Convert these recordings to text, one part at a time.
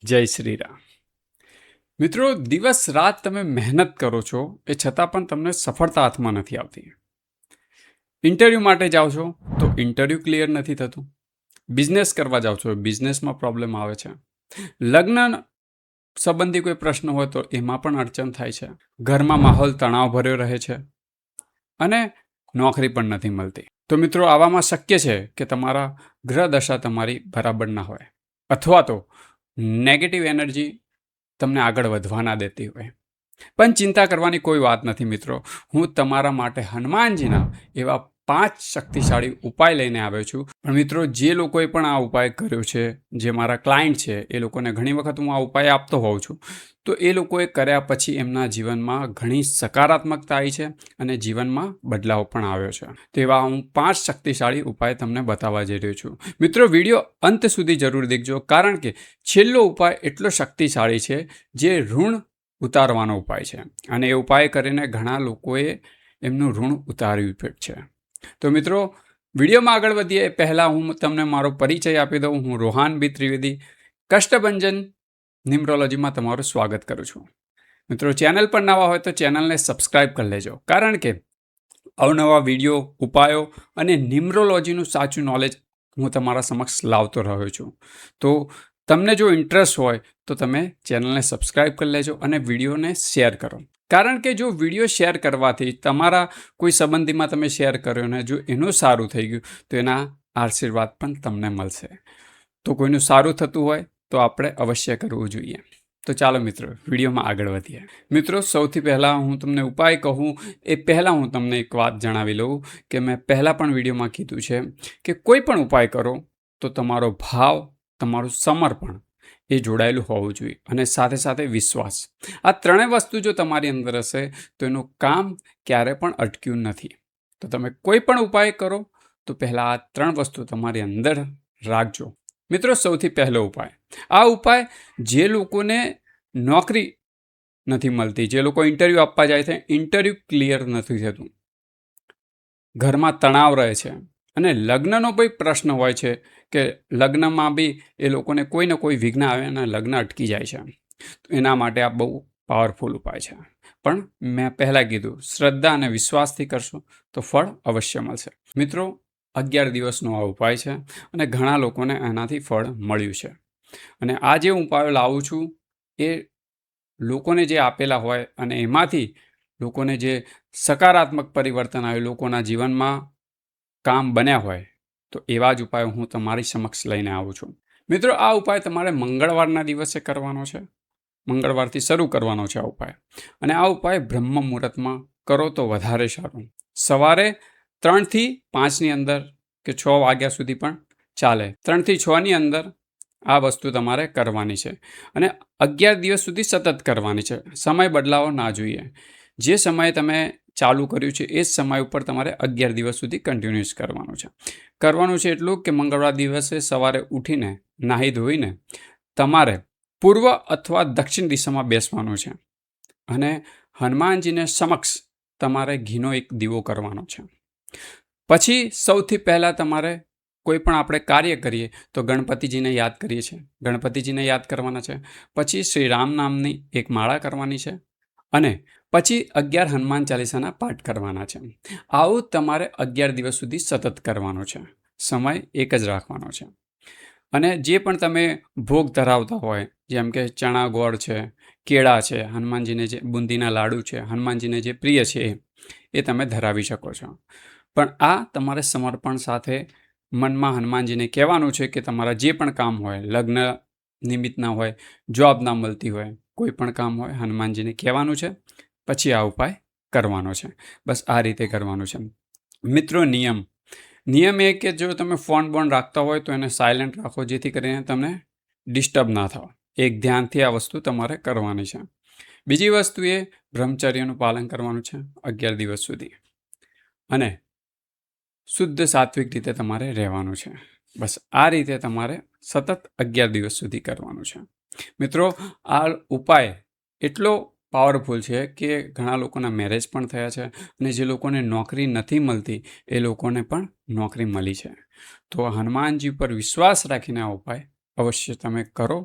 જય શ્રી રામ. મિત્રો, દિવસ રાત તમે મહેનત કરો છો, એ છતાં પણ તમને સફળતા હાથમાં નથી આવતી. ઇન્ટરવ્યૂ માટે જાઓ છો તો ઇન્ટરવ્યૂ ક્લિયર નથી થતું. બિઝનેસ કરવા જાઓ છો, બિઝનેસમાં પ્રોબ્લેમ આવે છે. લગ્ન સંબંધી કોઈ પ્રશ્ન હોય તો એમાં પણ અડચણ થાય છે. ઘરમાં માહોલ તણાવ ભર્યો રહે છે અને નોકરી પણ નથી મળતી. તો મિત્રો, આવામાં શક્ય છે કે તમારા ગ્રહ દશા તમારી બરાબર ના હોય, અથવા તો નેગેટિવ એનર્જી તમને આગળ વધવા ના દેતી હોય. પણ ચિંતા કરવાની કોઈ વાત નથી મિત્રો. હું તમારા માટે હનુમાનજીના એવા 5 શક્તિશાળી ઉપાય લઈને આવ્યો છું. પણ મિત્રો, જે લોકોએ પણ આ ઉપાય કર્યો છે, જે મારા ક્લાયન્ટ છે, એ લોકોને ઘણી વખત હું આ ઉપાય આપતો હોઉં છું. તો એ લોકોએ કર્યા પછી એમના જીવનમાં ઘણી સકારાત્મકતા આવી છે અને જીવનમાં બદલાવ પણ આવ્યો છે. તો એવા હું 5 શક્તિશાળી ઉપાય તમને બતાવવા જઈ રહ્યો છું. મિત્રો, વિડીયો અંત સુધી જરૂર દેખજો, કારણ કે છેલ્લો ઉપાય એટલો શક્તિશાળી છે જે ઋણ ઉતારવાનો ઉપાય છે. અને એ ઉપાય કરીને ઘણા લોકોએ એમનું ઋણ ઉતાર્યું છે. તો મિત્રો, વિડીયોમાં આગળ વધીએ એ પહેલાં હું તમને મારો પરિચય આપી દઉં. હું રોહાન બી ત્રિવેદી, કષ્ટભંજન ન્યુમરોલોજીમાં તમારું સ્વાગત કરું છું. મિત્રો, ચેનલ પર નવા હોય તો ચેનલને સબસ્ક્રાઈબ કરી લેજો, કારણ કે અવનવા વિડીયો, ઉપાયો અને ન્યુમરોલોજીનું સાચું નોલેજ હું તમારા સમક્ષ લાવતો રહ્યો છું. તો તમને જો ઇન્ટરેસ્ટ હોય તો તમે ચેનલને સબસ્ક્રાઈબ કરી લેજો અને વિડીયોને શેર કરો. કારણ કે જો વિડીયો શેર કરવાથી તમારા કોઈ સંબંધીમાં તમે શેર કર્યો ને જો એનું સારું થઈ ગયું તો એના આશીર્વાદ પણ તમને મળશે. તો કોઈનું સારું થતું હોય તો આપણે અવશ્ય કરવું જોઈએ. તો ચાલો મિત્રો, વિડીયોમાં આગળ વધીએ. મિત્રો, સૌથી પહેલાં હું તમને ઉપાય કહું એ પહેલાં હું તમને એક વાત જણાવી લઉં કે મેં પહેલાં પણ વિડીયોમાં કીધું છે કે કોઈ પણ ઉપાય કરો તો તમારો ભાવ, તમારું સમર્પણ એ જોડાયેલું હોવું જોઈએ, અને સાથે સાથે વિશ્વાસ. આ ત્રણેય વસ્તુ જો તમારી અંદર હશે તો એનું કામ ક્યારે પણ અટક્યું નથી. તો તમે કોઈ પણ ઉપાય કરો તો પહેલાં આ 3 વસ્તુ તમારી અંદર રાખજો. મિત્રો, સૌથી પહેલો ઉપાય, આ ઉપાય જે લોકોને નોકરી નથી મળતી, જે લોકો ઇન્ટરવ્યૂ આપવા જાય છે, ઇન્ટરવ્યૂ ક્લિયર નથી થતું, ઘરમાં તણાવ રહે છે અને લગ્નનો કોઈ પ્રશ્ન હોય છે કે લગ્નમાં બી એ લોકોને કોઈ ને કોઈ વિઘ્ન આવે અને લગ્ન અટકી જાય છે, તો એના માટે આ બહુ પાવરફુલ ઉપાય છે. પણ મેં પહેલાં કીધું, શ્રદ્ધા અને વિશ્વાસથી કરશો તો ફળ અવશ્ય મળશે. મિત્રો, 11 દિવસનો આ ઉપાય છે અને ઘણા લોકોને એનાથી ફળ મળ્યું છે. અને આ જે ઉપાયો લાવું છું એ લોકોને જે આપેલા હોય અને એમાંથી લોકોને જે સકારાત્મક પરિવર્તન આવ્યું, લોકોના જીવનમાં કામ બન્યા હોય, તો એવા જ ઉપાયો હું તમારી સમક્ષ લઈને આવું છું. મિત્રો, આ ઉપાય તમારે મંગળવારના દિવસે કરવાનો છે. મંગળવારથી શરૂ કરવાનો છે આ ઉપાય. અને આ ઉપાય બ્રહ્મ મુહૂર્તમાં કરો તો વધારે સારું. સવારે 3 થી 5ની અંદર કે 6 વાગ્યા સુધી પણ ચાલે. 3 થી 6ની અંદર આ વસ્તુ તમારે કરવાની છે અને 11 દિવસ સુધી સતત કરવાની છે. સમય બદલાવો ના જોઈએ. જે સમયે તમે ચાલુ કર્યું છે એ જ સમય ઉપર તમારે 11 દિવસ સુધી કન્ટિન્યુઅસ કરવાનું છે. કરવાનું છે એટલું કે મંગળવાર દિવસે સવારે ઉઠીને નાહી ધોઈને તમારે પૂર્વ અથવા દક્ષિણ દિશામાં બેસવાનું છે અને હનુમાનજીને સમક્ષ તમારે ઘીનો એક દીવો કરવાનો છે. પછી સૌથી પહેલાં તમારે કોઈ પણ આપણે કાર્ય કરીએ તો ગણપતિજીને યાદ કરીએ છીએ, ગણપતિજીને યાદ કરવાના છે. પછી શ્રી રામ નામની એક માળા કરવાની છે અને પછી 11 હનુમાન ચાલીસાના પાઠ કરવાના છે. આવું તમારે 11 દિવસ સુધી સતત કરવાનું છે. સમય એક જ રાખવાનો છે. અને જે પણ તમે ભોગ ધરાવતા હોય, જેમ કે ચણા ગોળ છે, કેળા છે, હનુમાનજીને જે બુંદીના લાડુ છે, હનુમાનજીને જે પ્રિય છે એ તમે ધરાવી શકો છો. પણ આ તમારે સમર્પણ સાથે મનમાં હનુમાનજીને કહેવાનું છે કે તમારા જે પણ કામ હોય, લગ્ન નિમિત્તના હોય, જોબ ના મળતી હોય, કોઈ પણ કામ હોય, હનુમાનજીને કહેવાનું છે. પછી આ ઉપાય કરવાનો છે. બસ આ રીતે કરવાનું છે. મિત્રો, નિયમ એ કે જો તમે ફોન બોન રાખતા હોય તો એને સાયલેન્ટ રાખો, જેથી કરીને તમને ડિસ્ટર્બ ના થાવ. એક ધ્યાનથી આ વસ્તુ તમારે કરવાની છે. બીજી વસ્તુ એ બ્રહ્મચર્યનું પાલન કરવાનું છે 11 દિવસ સુધી, અને શુદ્ધ સાત્વિક રીતે તમારે રહેવાનું છે. બસ આ રીતે તમારે સતત 11 દિવસ સુધી કરવાનું છે. મિત્રો, આ ઉપાય એટલો પાવરફુલ છે કે ઘણા લોકોના મેરેજ પણ થયા છે અને જે લોકોને નોકરી નથી મળતી એ લોકોને પણ નોકરી મળી છે. તો હનુમાનજી પર વિશ્વાસ રાખીને આ ઉપાય અવશ્ય તમે કરો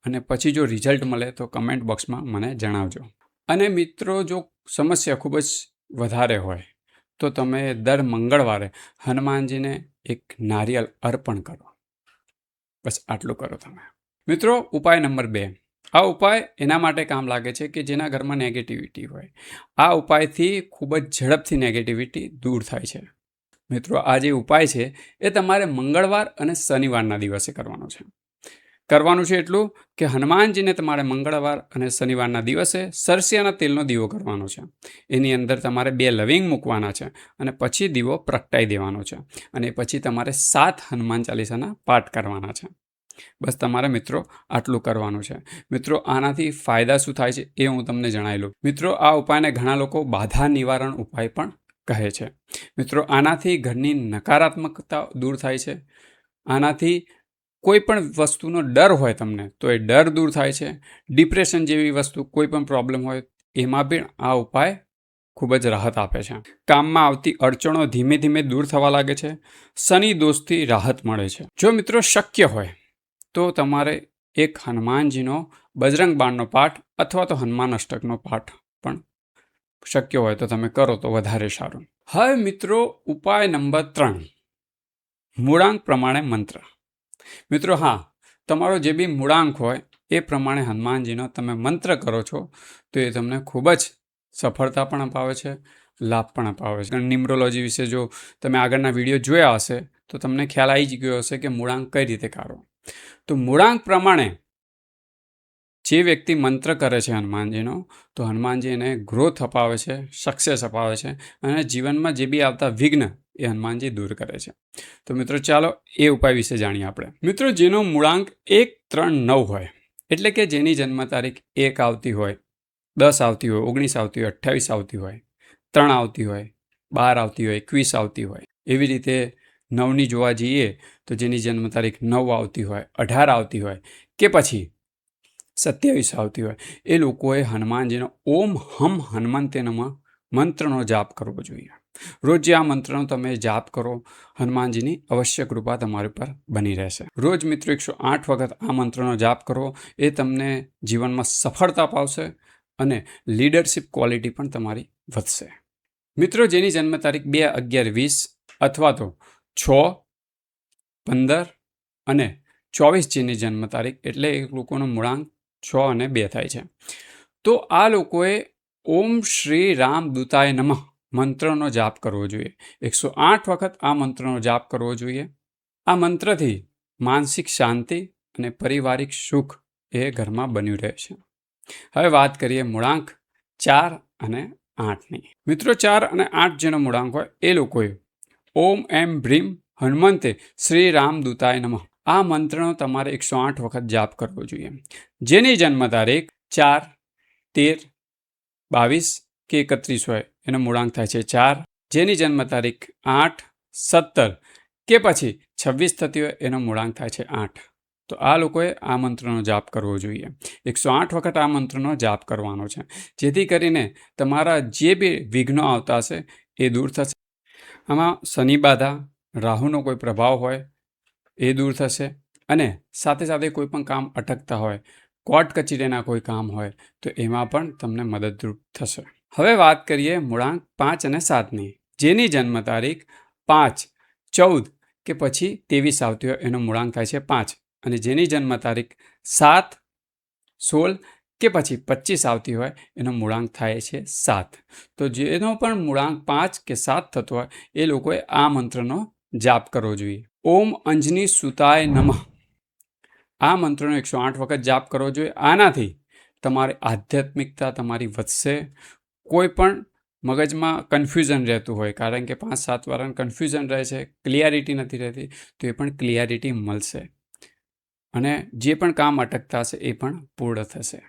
અને પછી જો રિઝલ્ટ મળે તો કમેન્ટ બોક્સમાં મને જણાવજો. અને મિત્રો, જો સમસ્યા ખૂબ જ વધારે હોય તો તમે દર મંગળવારે હનુમાનજીને એક નારિયેળ અર્પણ કરો. બસ આટલું કરો તમે. મિત્રો, ઉપાય નંબર 2. આ ઉપાય એના માટે કામ લાગે છે કે જેના ઘરમાં નેગેટિવિટી હોય. આ ઉપાયથી ખૂબ જ ઝડપથી નેગેટિવિટી દૂર થાય છે. મિત્રો, આ જે ઉપાય છે એ તમારે મંગળવાર અને શનિવારના દિવસે કરવાનો છે. કરવાનું છે એટલું કે હનુમાનજીને તમારે મંગળવાર અને શનિવારના દિવસે સરસિયાના તેલનો દીવો કરવાનો છે. એની અંદર તમારે 2 લવિંગ મૂકવાના છે અને પછી દીવો પ્રગટાઈ દેવાનો છે. અને પછી તમારે 7 હનુમાન ચાલીસાના પાઠ કરવાના છે. બસ તમારે મિત્રો આટલું કરવાનું છે. મિત્રો, આનાથી ફાયદા શું થાય છે એ હું તમને જણાવી લઉં. મિત્રો, આ ઉપાયને ઘણા લોકો બાધા નિવારણ ઉપાય પણ કહે છે. મિત્રો, આનાથી ઘરની નકારાત્મકતા દૂર થાય છે. આનાથી કોઈ પણ વસ્તુનો ડર હોય તમને તો એ ડર દૂર થાય છે. ડિપ્રેશન જેવી વસ્તુ, કોઈ પણ પ્રોબ્લેમ હોય એમાં પણ આ ઉપાય ખૂબ જ રાહત આપે છે. કામમાં આવતી અડચણો ધીમે ધીમે દૂર થવા લાગે છે. શનિ દોષથી રાહત મળે છે. જો મિત્રો શક્ય હોય તો તમારે એક હનુમાનજીનો બજરંગ બાણનો પાઠ અથવા તો હનુમાન અષ્ટકનો પાઠ પણ શક્ય હોય તો તમે કરો તો વધારે સારું. હવે મિત્રો, ઉપાય નંબર 3, મૂળાંક પ્રમાણે મંત્ર. મિત્રો, હા, તમારો જે બી મૂળાંક હોય એ પ્રમાણે હનુમાનજીનો તમે મંત્ર કરો છો તો એ તમને ખૂબ જ સફળતા પણ અપાવે છે, લાભ પણ અપાવે છે. ન્યુમરોલોજી વિશે જો તમે આગળના વિડીયો જોયા હશે તો તમને ખ્યાલ આવી જ ગયો હશે કે મૂળાંક કઈ રીતે કાઢવો. તો મૂળાંક પ્રમાણે જે વ્યક્તિ મંત્ર કરે છે હનુમાનજીનો, તો હનુમાનજી એને ગ્રોથ અપાવે છે, સક્સેસ અપાવે છે અને જીવનમાં જે બી આવતા વિઘ્ન એ હનુમાનજી દૂર કરે છે. તો મિત્રો, ચાલો એ ઉપાય વિશે જાણીએ આપણે. મિત્રો, જેનો મૂળાંક 1, 3, 9 હોય, એટલે કે જેની જન્મ તારીખ 1 આવતી હોય, 10 આવતી હોય, 19 આવતી હોય, 28 આવતી હોય, 3 આવતી હોય, 12 આવતી હોય, 21 આવતી હોય, એવી રીતે 9ની જોવા જઈએ તો જેની જન્મ તારીખ 9 આવતી હોય, 18 આવતી હોય કે પછી 27 આવતી હોય, એ લોકોએ હનુમાનજીનો ઓમ હમ હનુમંતે નમઃ મંત્રનો જાપ કરવો જોઈએ. રોજ આ મંત્રનો તમે જાપ કરો, હનુમાનજીની અવશ્ય કૃપા તમારી પર બની રહેશે. રોજ મિત્રો 108 વખત આ મંત્રનો જાપ કરો. એ તમને જીવનમાં સફળતા અપાવશે અને લીડરશિપ ક્વોલિટી પણ તમારી વધશે. મિત્રો, જેની જન્મ તારીખ 2, 11, 20 અથવા તો 6, 15 અને 24 જેની જન્મ તારીખ, એટલે એ લોકોનો મૂળાંક 6 અને 2 થાય છે, તો આ લોકોએ ઓમ શ્રી રામ દૂતાય નમઃ મંત્રનો જાપ કરવો જોઈએ. 108 વખત આ મંત્રનો જાપ કરવો જોઈએ. આ મંત્રથી માનસિક શાંતિ અને પારિવારિક સુખ એ ઘરમાં બન્યું રહે છે. હવે વાત કરીએ મૂળાંક 4 અને 8ની. મિત્રો, 4 અને 8 જેનો મૂળાંક હોય એ લોકોએ ઓમ એમ ભ્રીમ હનુમંતે શ્રી રામ દૂતાય નમઃ આ મંત્રનો તમારે 108 વખત જાપ કરવો જોઈએ. જેની જન્મ તારીખ 4, 13, 22 કે 31 હોય એનો મૂળાંક થાય છે 4. જેની જન્મ તારીખ 8, 17 કે પછી 26 થતી હોય એનો મૂળાંક થાય છે 8. તો આ લોકોએ આ મંત્રનો જાપ કરવો જોઈએ. 108 વખત આ મંત્રનો જાપ કરવાનો છે, જેથી કરીને તમારા જે બી વિઘ્નો આવતા હશે એ દૂર થશે. આમાં શનિ બાધા, રાહુનો કોઈ પ્રભાવ હોય એ દૂર થશે અને સાથે સાથે કોઈ પણ કામ અટકતા હોય, કોર્ટ કચેરીના કોઈ કામ હોય તો એમાં પણ તમને મદદરૂપ થશે. હવે વાત કરીએ મૂળાંક 5 અને 7ની. જેની જન્મ તારીખ 5, 14 કે પછી 23 આવતી હોય એનો મૂળાંક થાય છે 5 અને જેની જન્મ તારીખ 7, 16 કે પછી 25 આવતી હોય એનો મૂળાંક થાય છે 7. તો જેનો પણ મૂળાંક 5 કે 7 થતો હોય એ લોકોએ આ મંત્રનો જાપ કરવો જોઈએ. ઓમ અંજની સુતાય નમઃ આ મંત્રનો 108 વખત જાપ કરવો જોઈએ. આનાથી તમારી આધ્યાત્મિકતા તમારી વધશે. કોઈ પણ મગજમાં કન્ફ્યુઝન રહેતું હોય, કારણ કે 5-7 વાળાને કન્ફ્યુઝન રહે છે, ક્લિયરિટી નથી રહેતી, તો એ પણ ક્લિયરિટી મળશે અને જે પણ કામ અટકતા હશે એ પણ પૂર્ણ થશે.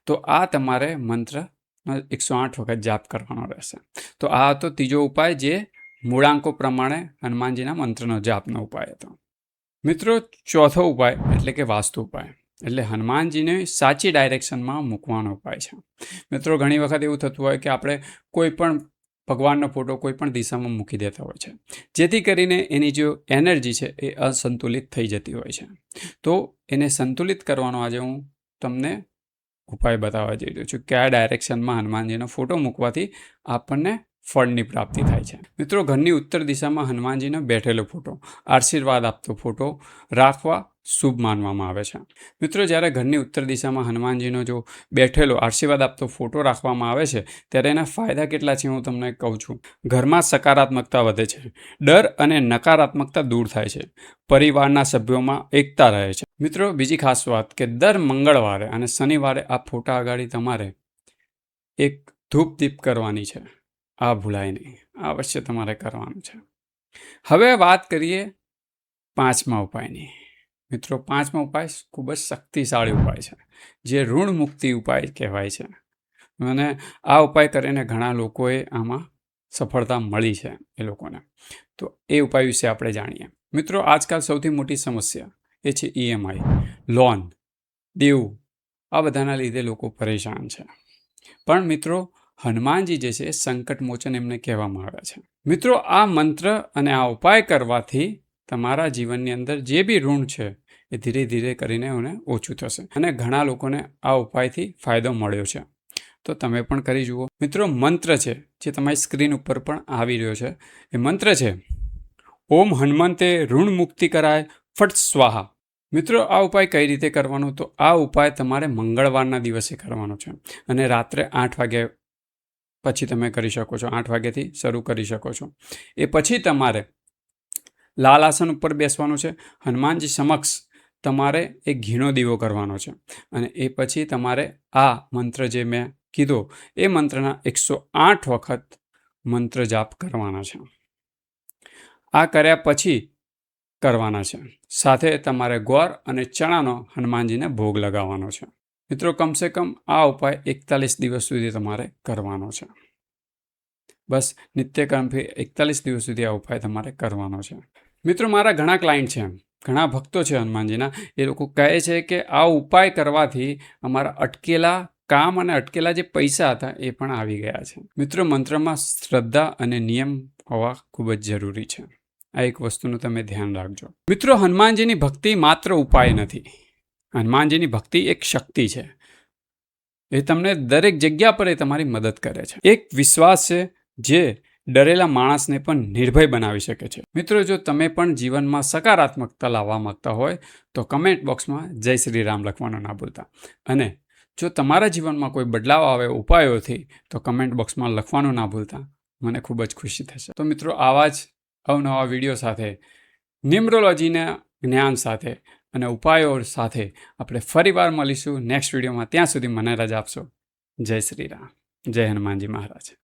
તો આ તમારે મંત્રનો 108 વખત જાપ કરવાનો રહેશે. તો આ હતો ત્રીજો ઉપાય, જે મૂળાંકો પ્રમાણે હનુમાનજીના મંત્રનો જાપનો ઉપાય હતો. મિત્રો, ચોથો ઉપાય એટલે કે વાસ્તુ ઉપાય, એટલે હનુમાનજીને સાચી ડાયરેક્શનમાં મૂકવાનો ઉપાય છે. મિત્રો, ઘણી વખત એવું થતું હોય કે આપણે કોઈ પણ ભગવાનનો ફોટો કોઈ પણ દિશામાં મૂકી દેતા હોય છે, જેથી કરીને એની જે એનર્જી છે એ અસંતુલિત થઈ જતી હોય છે. તો એને સંતુલિત કરવાનો આજે હું તમને ઉપાય બતાવવા જઈ રહ્યો છું. કયા ડાયરેક્શનમાં હનુમાનજીનો ફોટો મૂકવાથી આપણને ફળની પ્રાપ્તિ થાય છે. મિત્રો, ઘરની ઉત્તર દિશામાં હનુમાનજીનો બેઠેલો ફોટો, આશીર્વાદ આપતો ફોટો રાખવા શુભ માનવામાં આવે છે. મિત્રો, જ્યારે ઘરની ઉત્તર દિશામાં હનુમાનજીનો જો બેઠેલો આશીર્વાદ આપતો ફોટો રાખવામાં આવે છે ત્યારે એના ફાયદા કેટલા છે હું તમને કહું છું. ઘરમાં સકારાત્મકતા વધે છે, ડર અને નકારાત્મકતા દૂર થાય છે, પરિવારના સભ્યોમાં એકતા રહે છે. મિત્રો, બીજી ખાસ વાત કે દર મંગળવારે અને શનિવારે આ ફોટા આગળ તમારે એક ધૂપ દીપ કરવાની છે. આ ભૂલાય નહીં, અવશ્ય તમારે કરવાનું છે. હવે વાત કરીએ પાંચમા ઉપાયની. મિત્રો, પાંચમો ઉપાય ખૂબ જ શક્તિશાળી ઉપાય છે, જે ઋણ મુક્તિ ઉપાય કહેવાય છે. અને આ ઉપાય કરીને ઘણા લોકોએ આમાં સફળતા મળી છે એ લોકોને. તો એ ઉપાય વિશે આપણે જાણીએ. મિત્રો, આજકાલ સૌથી મોટી સમસ્યા એ છે EMI, લોન, દેવું. આ બધાના લીધે લોકો પરેશાન છે. પણ મિત્રો, હનુમાનજી જે છે એ સંકટ મોચન એમને કહેવામાં આવે છે. મિત્રો, આ મંત્ર અને આ ઉપાય કરવાથી તમારા જીવનની અંદર જે બી ઋણ છે એ ધીરે ધીરે કરીને એને ઓછું થશે. અને ઘણા લોકોને આ ઉપાયથી ફાયદો મળ્યો છે. તો તમે પણ કરી જુઓ. મિત્રો, મંત્ર છે જે તમારી સ્ક્રીન ઉપર પણ આવી રહ્યો છે. એ મંત્ર છે ઓમ હનુમંતે ઋણ મુક્તિ કરાય ફટ સ્વાહા. મિત્રો, આ ઉપાય કઈ રીતે કરવાનો? તો આ ઉપાય તમારે મંગળવારના દિવસે કરવાનો છે અને રાત્રે 8 વાગ્યા પછી તમે કરી શકો છો. 8 વાગ્યાથી શરૂ કરી શકો છો. એ પછી તમારે લાલ આસન ઉપર બેસવાનું છે. હનુમાનજી સમક્ષ તમારે એક ઘીનો દીવો કરવાનો છે અને એ પછી તમારે આ મંત્ર જે મેં કીધો એ મંત્રના 108 વખત મંત્ર જાપ કરવાના છે. આ કર્યા પછી કરવાના છે. સાથે તમારે ગોળ અને ચણાનો હનુમાનજીને ભોગ લગાવવાનો છે. મિત્રો, કમસે કમ આ ઉપાય 41 દિવસ સુધી તમારે કરવાનો છે. બસ નિત્યક્રમથી 41 દિવસ સુધી આ ઉપાય તમારે કરવાનો છે. મિત્રો, મારા ઘણા ક્લાયન્ટ છે, ઘણા ભક્તો છે હનુમાનજીના. એ લોકો કહે છે કે આ ઉપાય કરવાથી અમારા અટકેલા કામ અને અટકેલા જે પૈસા હતા એ પણ આવી ગયા છે. મિત્રો, મંત્રમાં શ્રદ્ધા અને નિયમ હોવા ખૂબ જ જરૂરી છે. આ એક વસ્તુનું તમે ધ્યાન રાખજો. મિત્રો, હનુમાનજીની ભક્તિ માત્ર ઉપાય નથી. હનુમાનજીની ભક્તિ એક શક્તિ છે. એ તમને દરેક જગ્યા પર એ તમારી મદદ કરે છે. એક વિશ્વાસ છે જે ડરેલા માણસને પણ નિર્ભય બનાવી શકે છે. મિત્રો, જો તમે પણ જીવનમાં સકારાત્મકતા લાવવા માંગતા હોય તો કમેન્ટ બોક્સમાં જય શ્રી રામ લખવાનું ના ભૂલતા. અને જો તમારા જીવનમાં કોઈ બદલાવ આવે ઉપાયોથી તો કમેન્ટ બોક્સમાં લખવાનું ના ભૂલતા. મને ખૂબ જ ખુશી થશે. તો મિત્રો, આવા જ અવનવા વિડીયો સાથે, ન્યુમરોલોજીના જ્ઞાન સાથે અને ઉપાયો સાથે આપણે ફરીવાર મળીશું નેક્સ્ટ વિડીયોમાં. ત્યાં સુધી મને રજા આપશો. જય શ્રી રામ. જય હનુમાનજી મહારાજ.